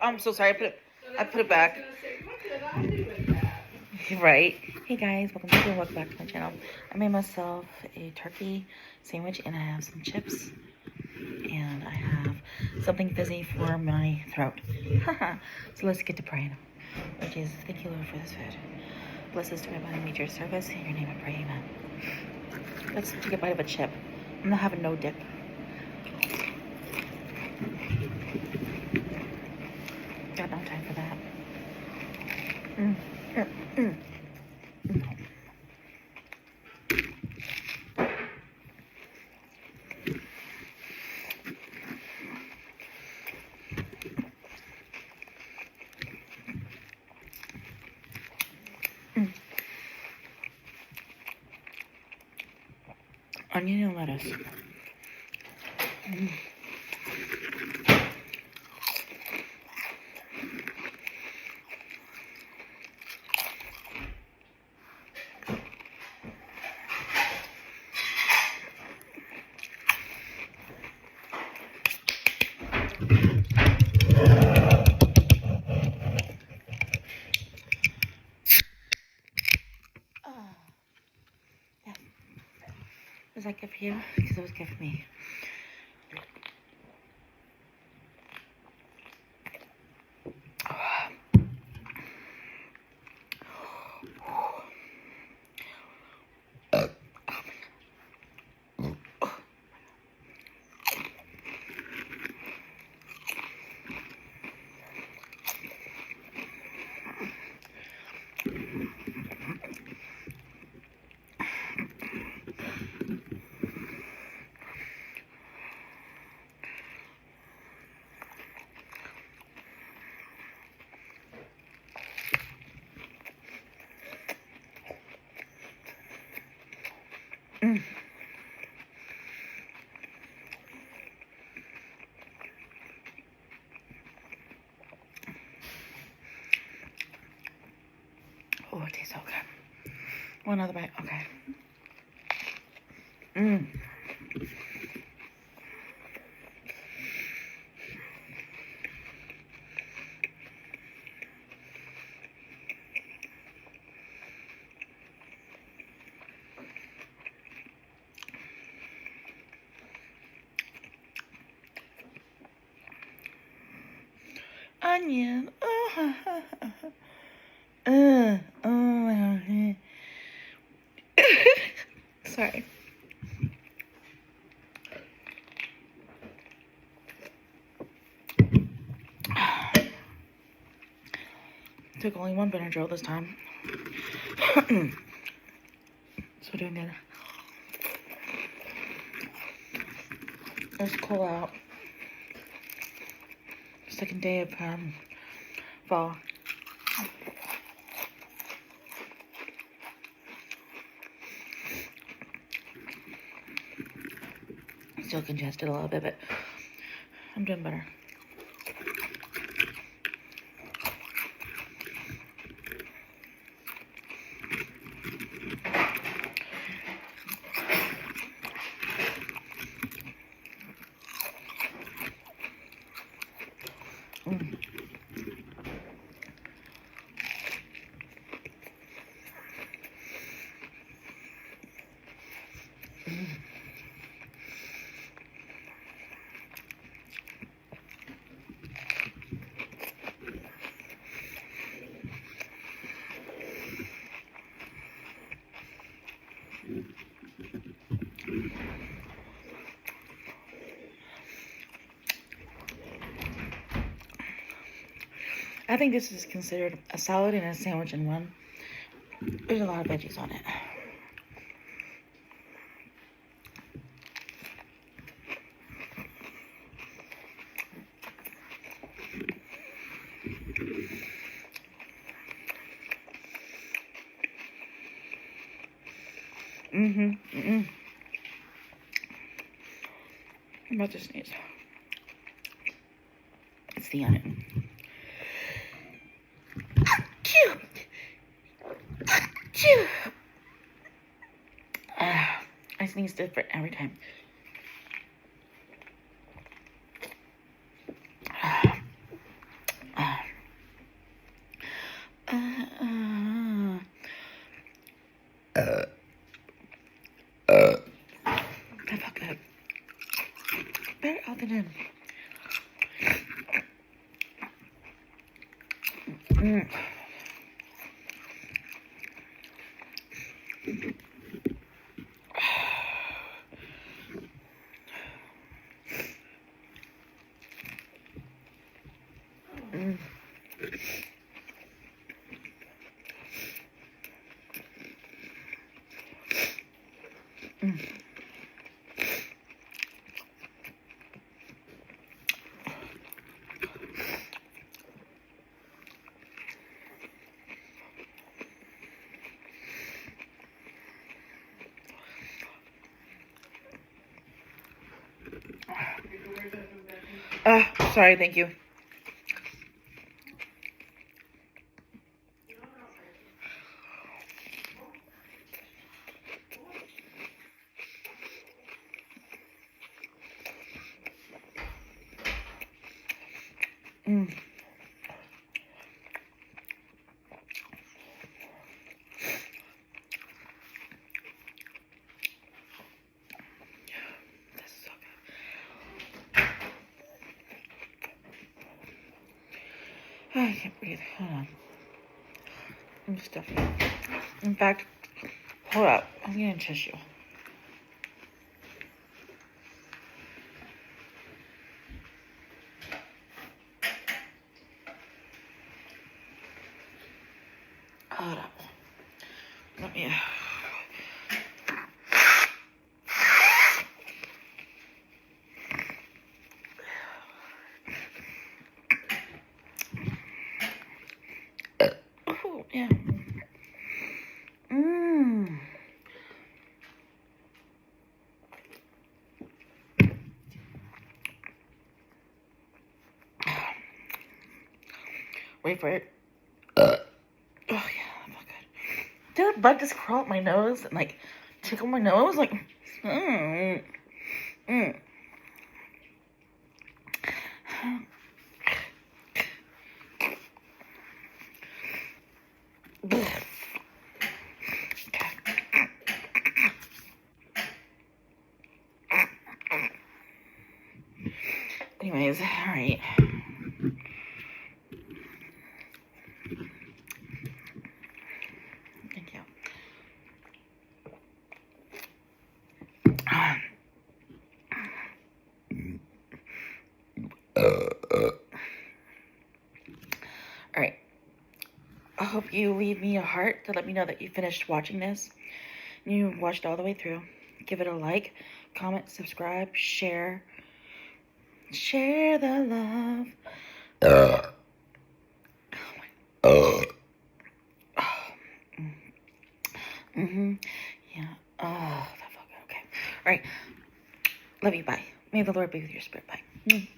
I'm so sorry. I put it back. Right. Hey guys, welcome back to my channel. I made myself a turkey sandwich and I have some chips and I have something fizzy for my throat. So let's get to praying. Which is, thank you Lord for this food. Bless us to my body, meet your service. In your name I pray, amen. Let's take a bite of a chip. I'm not having no dip. Got no time for that. Onion and lettuce. Yeah. Was that good for you? Because it was good for me. Oh, it tastes so good. One other bite. Okay. Onion. Sorry. Took only one Benadryl this time. So doing good. Let's cool out. Second day of fall. Still congested a little bit, but I'm doing better. I think this is considered a salad and a sandwich in one. There's a lot of veggies on it. I'm about to sneeze. It's the onion. I sneeze different every time. That felt good. Better out than in. Sorry, thank you. This is so good. I can't breathe. Hold on. I'm stuffing. In fact, hold up. I'm getting tissue. Hold up. Let me. Oh, yeah. Wait for it. Oh, yeah, that felt good. Did a bug just crawl up my nose and, like, tickle my nose? Like, Anyways, alright. Thank you. Alright. I hope you leave me a heart to let me know that you finished watching this. You watched all the way through. Give it a like, comment, subscribe, share. Share the love. Yeah. Oh, that felt good. Okay. All right. Love you. Bye. May the Lord be with your spirit. Bye.